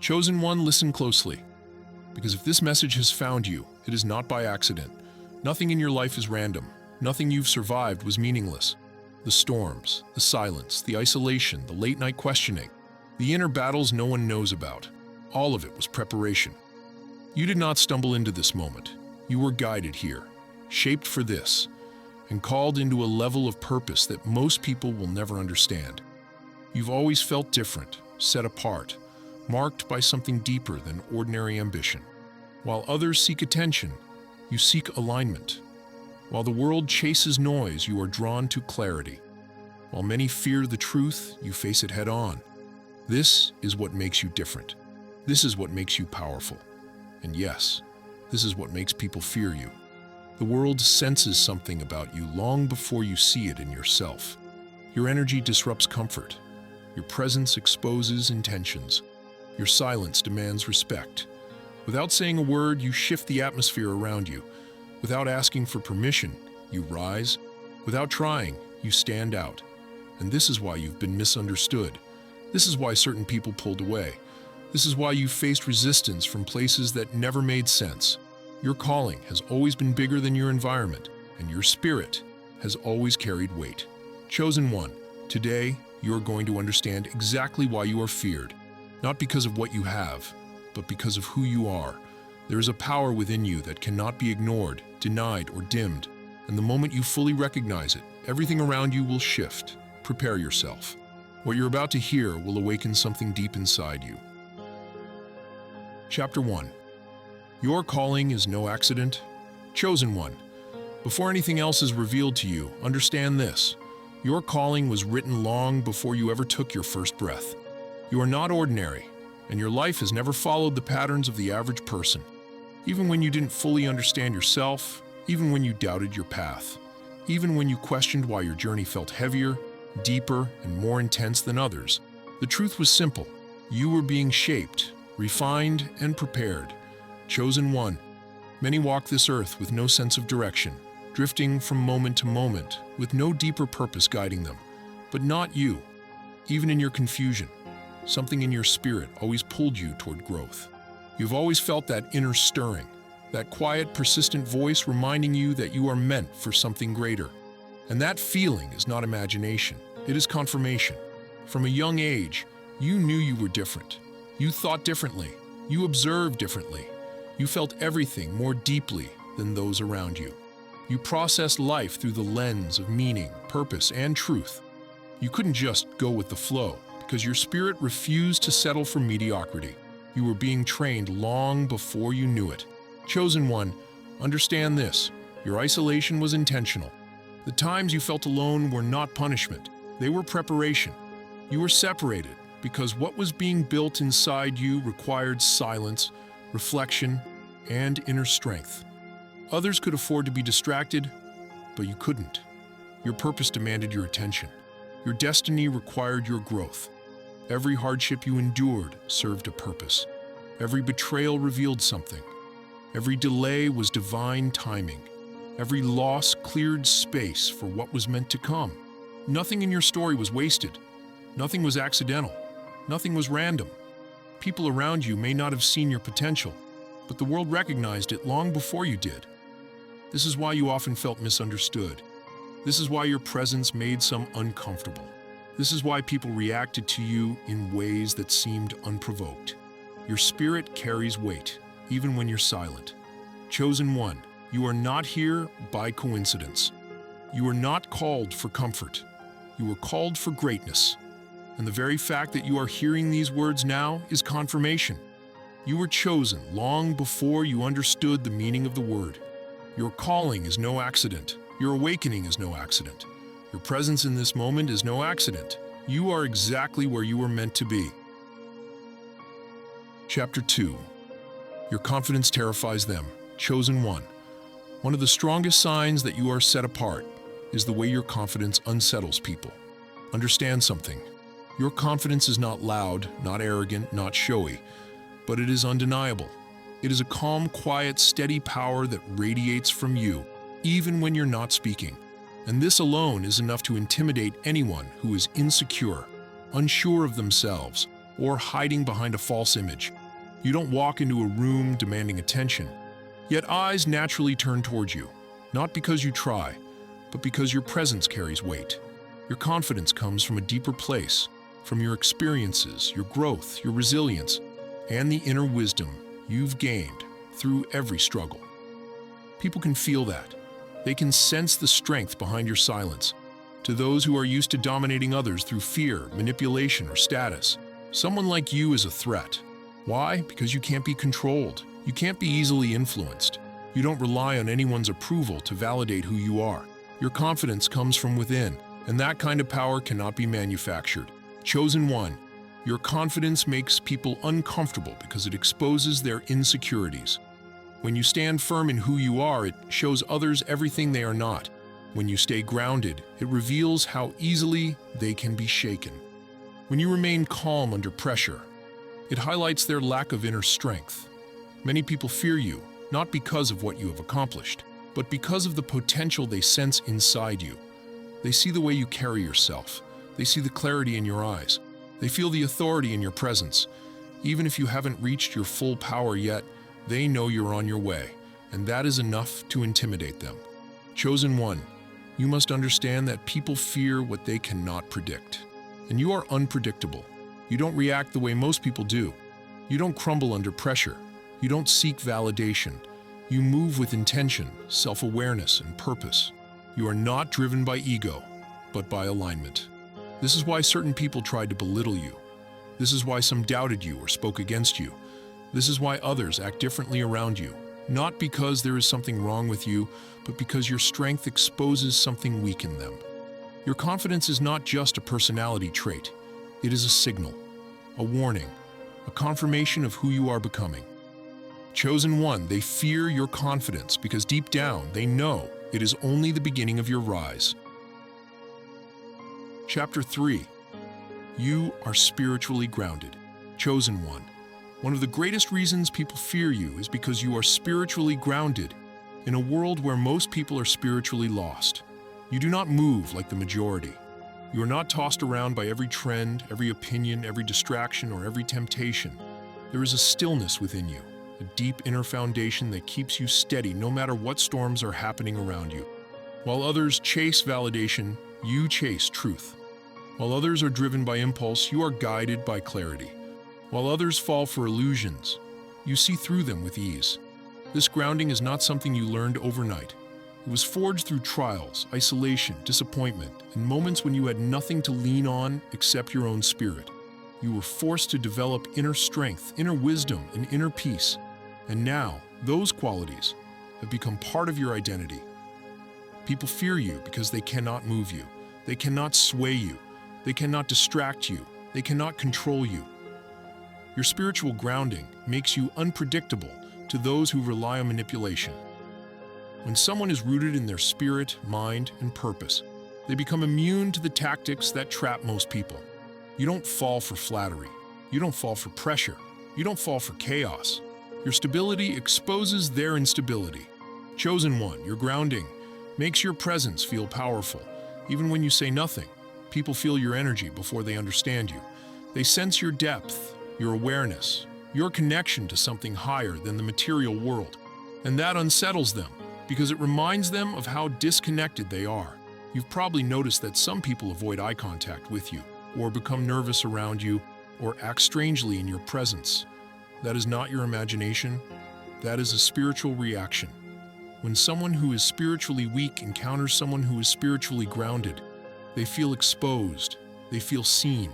Chosen one, listen closely. Because if this message has found you, it is not by accident. Nothing in your life is random. Nothing you've survived was meaningless. The storms, the silence, the isolation, the late-night questioning, the inner battles no one knows about, all of it was preparation. You did not stumble into this moment. You were guided here, shaped for this, and called into a level of purpose that most people will never understand. You've always felt different, set apart, marked by something deeper than ordinary ambition. While others seek attention, you seek alignment. While the world chases noise, you are drawn to clarity. While many fear the truth, you face it head-on. This is what makes you different. This is what makes you powerful. And yes, this is what makes people fear you. The world senses something about you long before you see it in yourself. Your energy disrupts comfort. Your presence exposes intentions. Your silence demands respect. Without saying a word, you shift the atmosphere around you. Without asking for permission, you rise. Without trying, you stand out. And this is why you've been misunderstood. This is why certain people pulled away. This is why you faced resistance from places that never made sense. Your calling has always been bigger than your environment, and your spirit has always carried weight. Chosen one, today you are going to understand exactly why you are feared. Not because of what you have, but because of who you are. There is a power within you that cannot be ignored, denied, or dimmed. And the moment you fully recognize it, everything around you will shift. Prepare yourself. What you're about to hear will awaken something deep inside you. Chapter 1. Your calling is no accident. Chosen one. Before anything else is revealed to you, understand this. Your calling was written long before you ever took your first breath. You are not ordinary, and your life has never followed the patterns of the average person. Even when you didn't fully understand yourself, even when you doubted your path, even when you questioned why your journey felt heavier, deeper, and more intense than others, the truth was simple. You were being shaped, refined, and prepared. Chosen one. Many walk this earth with no sense of direction, drifting from moment to moment, with no deeper purpose guiding them. But not you. Even in your confusion, something in your spirit always pulled you toward growth. You've always felt that inner stirring, that quiet, persistent voice reminding you that you are meant for something greater. And that feeling is not imagination, it is confirmation. From a young age, you knew you were different. You thought differently. You observed differently. You felt everything more deeply than those around you. You processed life through the lens of meaning, purpose, and truth. You couldn't just go with the flow, because your spirit refused to settle for mediocrity. You were being trained long before you knew it. Chosen one, understand this. Your isolation was intentional. The times you felt alone were not punishment. They were preparation. You were separated because what was being built inside you required silence, reflection, and inner strength. Others could afford to be distracted, but you couldn't. Your purpose demanded your attention. Your destiny required your growth. Every hardship you endured served a purpose. Every betrayal revealed something. Every delay was divine timing. Every loss cleared space for what was meant to come. Nothing in your story was wasted. Nothing was accidental. Nothing was random. People around you may not have seen your potential, but the world recognized it long before you did. This is why you often felt misunderstood. This is why your presence made some uncomfortable. This is why people reacted to you in ways that seemed unprovoked. Your spirit carries weight, even when you're silent. Chosen one, you are not here by coincidence. You are not called for comfort. You are called for greatness. And the very fact that you are hearing these words now is confirmation. You were chosen long before you understood the meaning of the word. Your calling is no accident. Your awakening is no accident. Your presence in this moment is no accident. You are exactly where you were meant to be. Chapter 2. Your confidence terrifies them. Chosen one. One of the strongest signs that you are set apart is the way your confidence unsettles people. Understand something. Your confidence is not loud, not arrogant, not showy, but it is undeniable. It is a calm, quiet, steady power that radiates from you, even when you're not speaking. And this alone is enough to intimidate anyone who is insecure, unsure of themselves, or hiding behind a false image. You don't walk into a room demanding attention, yet eyes naturally turn towards you, not because you try, but because your presence carries weight. Your confidence comes from a deeper place, from your experiences, your growth, your resilience, and the inner wisdom you've gained through every struggle. People can feel that. They can sense the strength behind your silence. To those who are used to dominating others through fear, manipulation, or status, someone like you is a threat. Why? Because you can't be controlled. You can't be easily influenced. You don't rely on anyone's approval to validate who you are. Your confidence comes from within, and that kind of power cannot be manufactured. Chosen one, your confidence makes people uncomfortable because it exposes their insecurities. When you stand firm in who you are, it shows others everything they are not. When you stay grounded, it reveals how easily they can be shaken. When you remain calm under pressure, it highlights their lack of inner strength. Many people fear you, not because of what you have accomplished, but because of the potential they sense inside you. They see the way you carry yourself. They see the clarity in your eyes. They feel the authority in your presence. Even if you haven't reached your full power yet, they know you're on your way, and that is enough to intimidate them. Chosen one, you must understand that people fear what they cannot predict. And you are unpredictable. You don't react the way most people do. You don't crumble under pressure. You don't seek validation. You move with intention, self-awareness, and purpose. You are not driven by ego, but by alignment. This is why certain people tried to belittle you. This is why some doubted you or spoke against you. This is why others act differently around you, not because there is something wrong with you, but because your strength exposes something weak in them. Your confidence is not just a personality trait. It is a signal, a warning, a confirmation of who you are becoming. Chosen one, they fear your confidence because deep down they know it is only the beginning of your rise. Chapter 3. You are spiritually grounded. Chosen one. One of the greatest reasons people fear you is because you are spiritually grounded in a world where most people are spiritually lost. You do not move like the majority. You are not tossed around by every trend, every opinion, every distraction, or every temptation. There is a stillness within you, a deep inner foundation that keeps you steady no matter what storms are happening around you. While others chase validation, you chase truth. While others are driven by impulse, you are guided by clarity. While others fall for illusions, you see through them with ease. This grounding is not something you learned overnight. It was forged through trials, isolation, disappointment, and moments when you had nothing to lean on except your own spirit. You were forced to develop inner strength, inner wisdom, and inner peace. And now, those qualities have become part of your identity. People fear you because they cannot move you. They cannot sway you. They cannot distract you. They cannot control you. Your spiritual grounding makes you unpredictable to those who rely on manipulation. When someone is rooted in their spirit, mind, and purpose, they become immune to the tactics that trap most people. You don't fall for flattery. You don't fall for pressure. You don't fall for chaos. Your stability exposes their instability. Chosen one, your grounding makes your presence feel powerful. Even when you say nothing, people feel your energy before they understand you. They sense your depth, your awareness, your connection to something higher than the material world. And that unsettles them because it reminds them of how disconnected they are. You've probably noticed that some people avoid eye contact with you, or become nervous around you, or act strangely in your presence. That is not your imagination. That is a spiritual reaction. When someone who is spiritually weak encounters someone who is spiritually grounded, they feel exposed, they feel seen,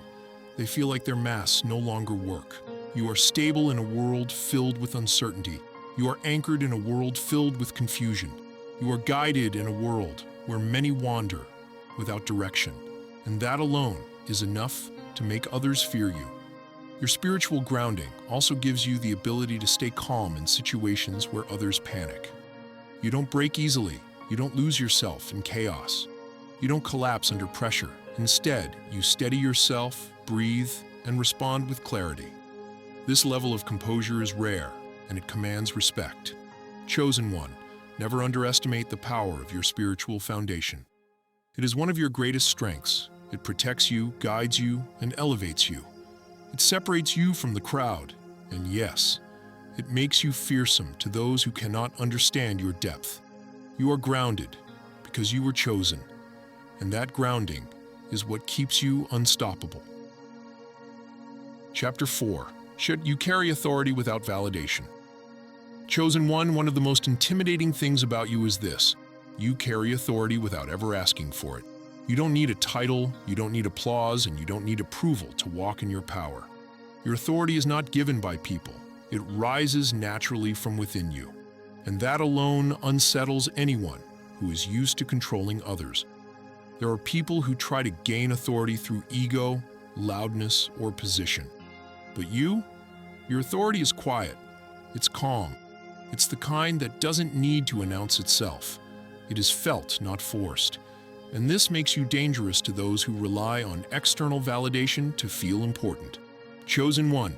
they feel like their masks no longer work. You are stable in a world filled with uncertainty. You are anchored in a world filled with confusion. You are guided in a world where many wander without direction. And that alone is enough to make others fear you. Your spiritual grounding also gives you the ability to stay calm in situations where others panic. You don't break easily. You don't lose yourself in chaos. You don't collapse under pressure. Instead, you steady yourself, breathe, and respond with clarity. This level of composure is rare, and it commands respect. Chosen one, never underestimate the power of your spiritual foundation. It is one of your greatest strengths. It protects you, guides you, and elevates you. It separates you from the crowd, and yes, it makes you fearsome to those who cannot understand your depth. You are grounded because you were chosen, and that grounding is what keeps you unstoppable. Chapter 4. Should you carry authority without validation? Chosen one of the most intimidating things about you is this: you carry authority without ever asking for it. You don't need a title, you don't need applause, and you don't need approval to walk in your power. Your authority is not given by people. It rises naturally from within you. And that alone unsettles anyone who is used to controlling others. There are people who try to gain authority through ego, loudness, or position. But your authority is quiet. It's calm. It's the kind that doesn't need to announce itself. It is felt, not forced. And this makes you dangerous to those who rely on external validation to feel important. Chosen one,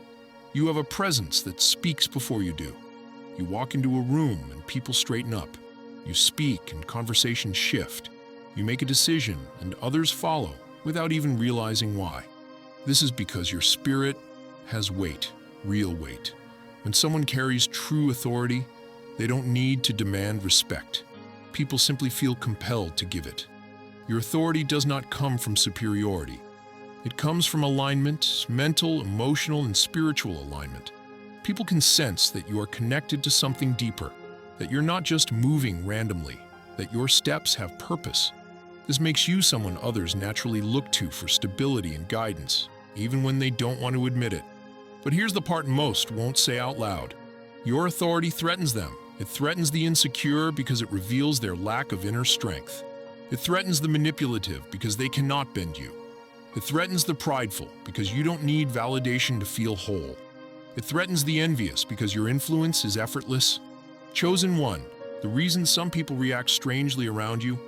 you have a presence that speaks before you do. You walk into a room and people straighten up. You speak and conversations shift. You make a decision and others follow without even realizing why. This is because your spirit has weight, real weight. When someone carries true authority, they don't need to demand respect. People simply feel compelled to give it. Your authority does not come from superiority. It comes from alignment, mental, emotional, and spiritual alignment. People can sense that you are connected to something deeper, that you're not just moving randomly, that your steps have purpose. This makes you someone others naturally look to for stability and guidance, even when they don't want to admit it. But here's the part most won't say out loud. Your authority threatens them. It threatens the insecure because it reveals their lack of inner strength. It threatens the manipulative because they cannot bend you. It threatens the prideful because you don't need validation to feel whole. It threatens the envious because your influence is effortless. Chosen one, the reason some people react strangely around you,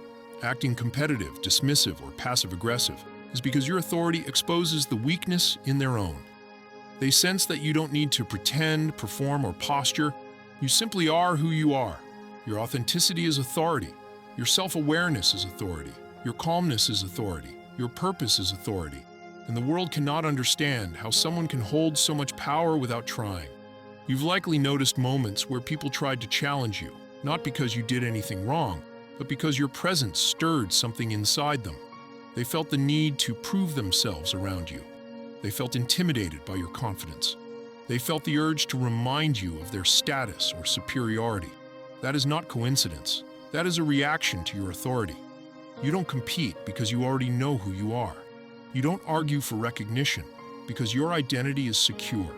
acting competitive, dismissive, or passive-aggressive, is because your authority exposes the weakness in their own. They sense that you don't need to pretend, perform, or posture. You simply are who you are. Your authenticity is authority. Your self-awareness is authority. Your calmness is authority. Your purpose is authority. And the world cannot understand how someone can hold so much power without trying. You've likely noticed moments where people tried to challenge you, not because you did anything wrong, but because your presence stirred something inside them. They felt the need to prove themselves around you. They felt intimidated by your confidence. They felt the urge to remind you of their status or superiority. That is not coincidence. That is a reaction to your authority. You don't compete because you already know who you are. You don't argue for recognition because your identity is secure.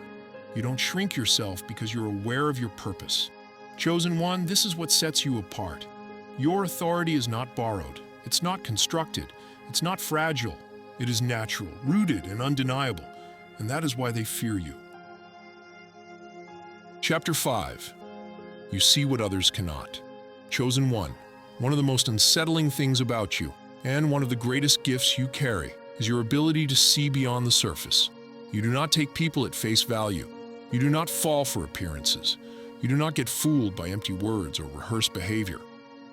You don't shrink yourself because you're aware of your purpose. Chosen one, this is what sets you apart. Your authority is not borrowed. It's not constructed. It's not fragile. It is natural, rooted, and undeniable. And that is why they fear you. Chapter 5. You see what others cannot. Chosen one of the most unsettling things about you, and one of the greatest gifts you carry, is your ability to see beyond the surface. You do not take people at face value. You do not fall for appearances. You do not get fooled by empty words or rehearsed behavior.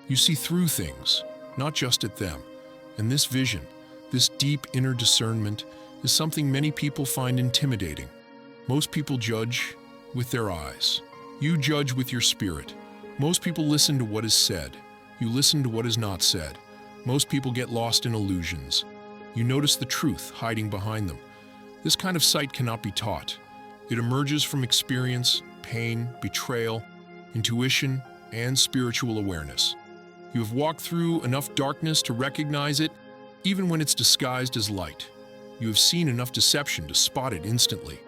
You see through things, not just at them. And this vision, this deep inner discernment, is something many people find intimidating. Most people judge with their eyes. You judge with your spirit. Most people listen to what is said. You listen to what is not said. Most people get lost in illusions. You notice the truth hiding behind them. This kind of sight cannot be taught. It emerges from experience, pain, betrayal, intuition, and spiritual awareness. You have walked through enough darkness to recognize it, even when it's disguised as light. You have seen enough deception to spot it instantly.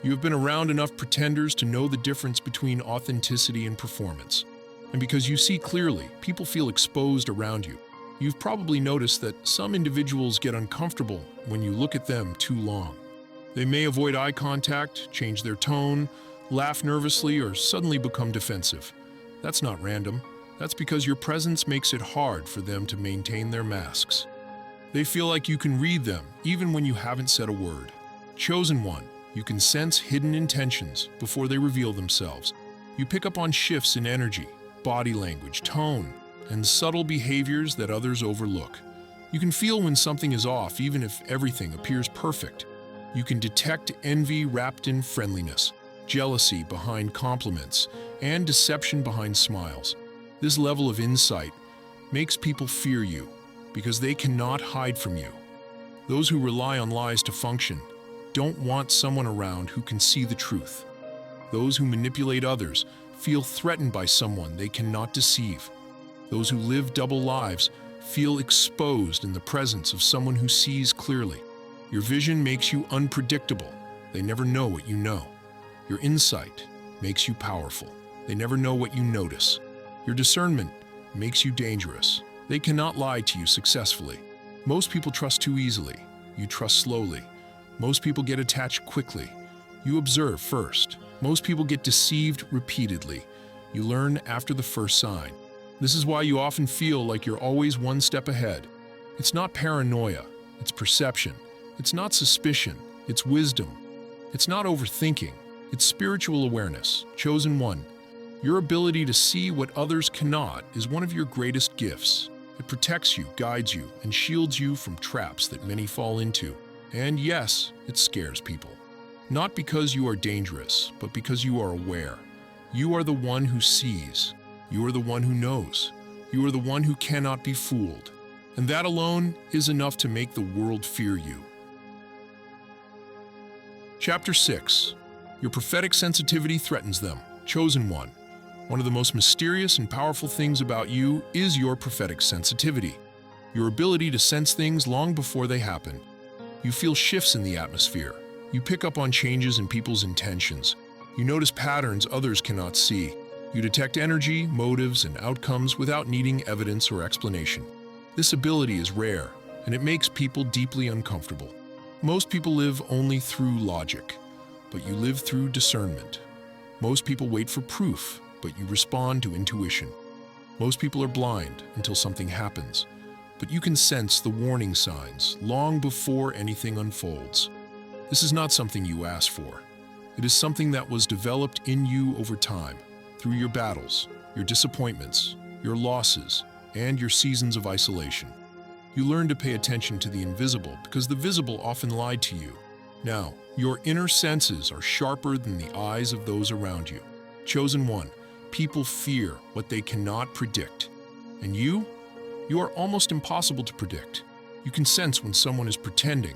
You have been around enough pretenders to know the difference between authenticity and performance. And because you see clearly, people feel exposed around you. You've probably noticed that some individuals get uncomfortable when you look at them too long. They may avoid eye contact, change their tone, laugh nervously, or suddenly become defensive. That's not random. That's because your presence makes it hard for them to maintain their masks. They feel like you can read them, even when you haven't said a word. Chosen one, you can sense hidden intentions before they reveal themselves. You pick up on shifts in energy, body language, tone, and subtle behaviors that others overlook. You can feel when something is off, even if everything appears perfect. You can detect envy wrapped in friendliness, jealousy behind compliments, and deception behind smiles. This level of insight makes people fear you because they cannot hide from you. Those who rely on lies to function don't want someone around who can see the truth. Those who manipulate others feel threatened by someone they cannot deceive. Those who live double lives feel exposed in the presence of someone who sees clearly. Your vision makes you unpredictable. They never know what you know. Your insight makes you powerful. They never know what you notice. Your discernment makes you dangerous. They cannot lie to you successfully. Most people trust too easily. You trust slowly. Most people get attached quickly. You observe first. Most people get deceived repeatedly. You learn after the first sign. This is why you often feel like you're always one step ahead. It's not paranoia, it's perception. It's not suspicion, it's wisdom. It's not overthinking, it's spiritual awareness, chosen one. Your ability to see what others cannot is one of your greatest gifts. It protects you, guides you, and shields you from traps that many fall into. And yes, it scares people. Not because you are dangerous, but because you are aware. You are the one who sees. You are the one who knows. You are the one who cannot be fooled. And that alone is enough to make the world fear you. Chapter 6. Your prophetic sensitivity threatens them. Chosen one. One of the most mysterious and powerful things about you is your prophetic sensitivity. Your ability to sense things long before they happen. You feel shifts in the atmosphere. You pick up on changes in people's intentions. You notice patterns others cannot see. You detect energy, motives, and outcomes without needing evidence or explanation. This ability is rare, and it makes people deeply uncomfortable. Most people live only through logic, but you live through discernment. Most people wait for proof, but you respond to intuition. Most people are blind until something happens, but you can sense the warning signs long before anything unfolds. This is not something you ask for. It is something that was developed in you over time, through your battles, your disappointments, your losses, and your seasons of isolation. You learn to pay attention to the invisible because the visible often lied to you. Now, your inner senses are sharper than the eyes of those around you. Chosen one, people fear what they cannot predict. And you are almost impossible to predict. You can sense when someone is pretending.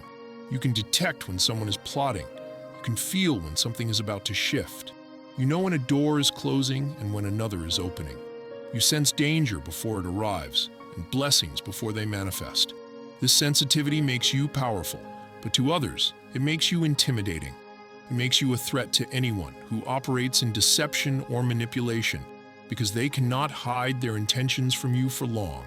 You can detect when someone is plotting. You can feel when something is about to shift. You know when a door is closing and when another is opening. You sense danger before it arrives and blessings before they manifest. This sensitivity makes you powerful, but to others, it makes you intimidating. It makes you a threat to anyone who operates in deception or manipulation because they cannot hide their intentions from you for long.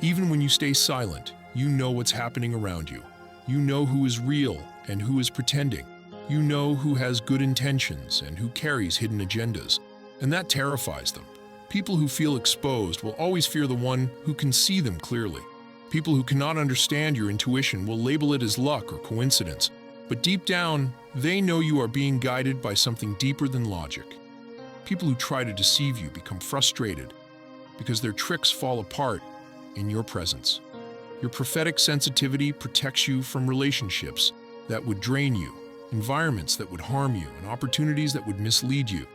Even when you stay silent, you know what's happening around you. You know who is real and who is pretending. You know who has good intentions and who carries hidden agendas, and that terrifies them. People who feel exposed will always fear the one who can see them clearly. People who cannot understand your intuition will label it as luck or coincidence, but deep down, they know you are being guided by something deeper than logic. People who try to deceive you become frustrated because their tricks fall apart in your presence. Your prophetic sensitivity protects you from relationships that would drain you, environments that would harm you, and opportunities that would mislead you.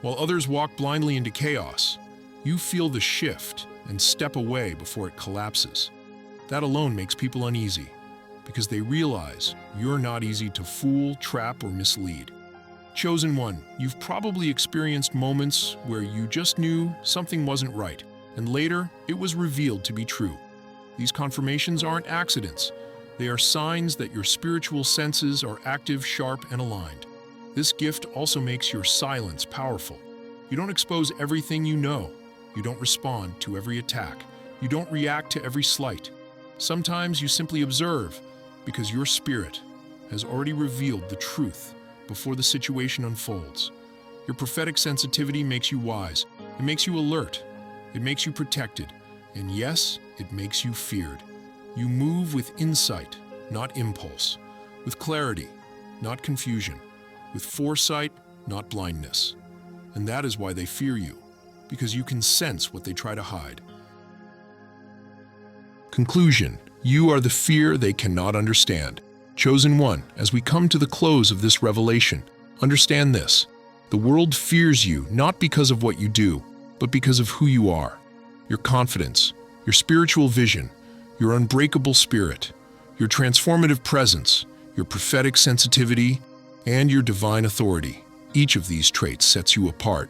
While others walk blindly into chaos, you feel the shift and step away before it collapses. That alone makes people uneasy, because they realize you're not easy to fool, trap, or mislead. Chosen one, you've probably experienced moments where you just knew something wasn't right, and later it was revealed to be true. These confirmations aren't accidents. They are signs that your spiritual senses are active, sharp, and aligned. This gift also makes your silence powerful. You don't expose everything you know. You don't respond to every attack. You don't react to every slight. Sometimes you simply observe because your spirit has already revealed the truth before the situation unfolds. Your prophetic sensitivity makes you wise. It makes you alert. It makes you protected. And yes, it makes you feared. You move with insight, not impulse. With clarity, not confusion. With foresight, not blindness. And that is why they fear you, because you can sense what they try to hide. Conclusion: you are the fear they cannot understand. Chosen one, as we come to the close of this revelation, understand this. The world fears you not because of what you do, but because of who you are. Your confidence, your spiritual vision, your unbreakable spirit, your transformative presence, your prophetic sensitivity, and your divine authority. Each of these traits sets you apart.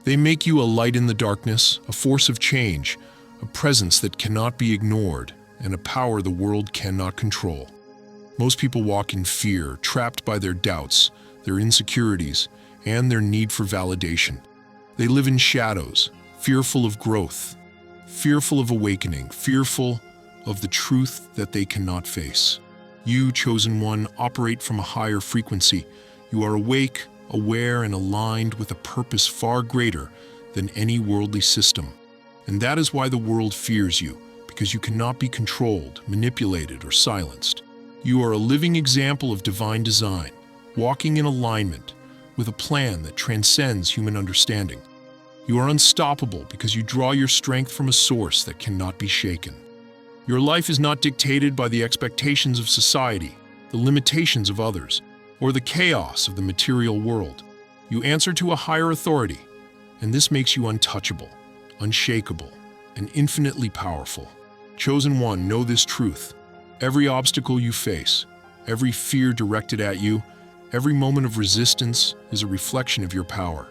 They make you a light in the darkness, a force of change, a presence that cannot be ignored, and a power the world cannot control. Most people walk in fear, trapped by their doubts, their insecurities, and their need for validation. They live in shadows, fearful of growth, fearful of awakening, fearful of the truth that they cannot face. You, chosen one, operate from a higher frequency. You are awake, aware, and aligned with a purpose far greater than any worldly system. And that is why the world fears you, because you cannot be controlled, manipulated, or silenced. You are a living example of divine design, walking in alignment with a plan that transcends human understanding. You are unstoppable because you draw your strength from a source that cannot be shaken. Your life is not dictated by the expectations of society, the limitations of others, or the chaos of the material world. You answer to a higher authority, and this makes you untouchable, unshakable, and infinitely powerful. Chosen one, know this truth. Every obstacle you face, every fear directed at you, every moment of resistance is a reflection of your power.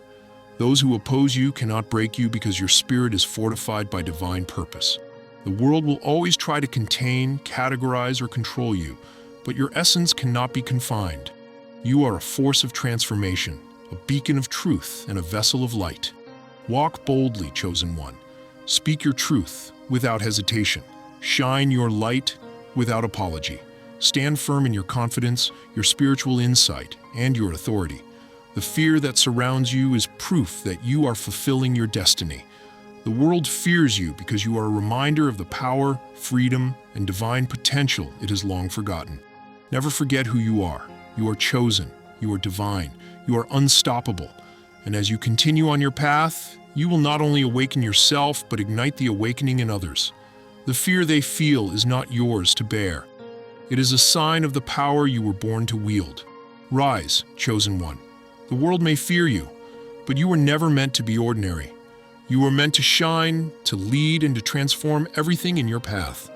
Those who oppose you cannot break you because your spirit is fortified by divine purpose. The world will always try to contain, categorize, or control you, but your essence cannot be confined. You are a force of transformation, a beacon of truth, and a vessel of light. Walk boldly, chosen one. Speak your truth without hesitation. Shine your light without apology. Stand firm in your confidence, your spiritual insight, and your authority. The fear that surrounds you is proof that you are fulfilling your destiny. The world fears you because you are a reminder of the power, freedom, and divine potential it has long forgotten. Never forget who you are. You are chosen. You are divine. You are unstoppable. And as you continue on your path, you will not only awaken yourself, but ignite the awakening in others. The fear they feel is not yours to bear. It is a sign of the power you were born to wield. Rise, chosen one. The world may fear you, but you were never meant to be ordinary. You were meant to shine, to lead, and to transform everything in your path.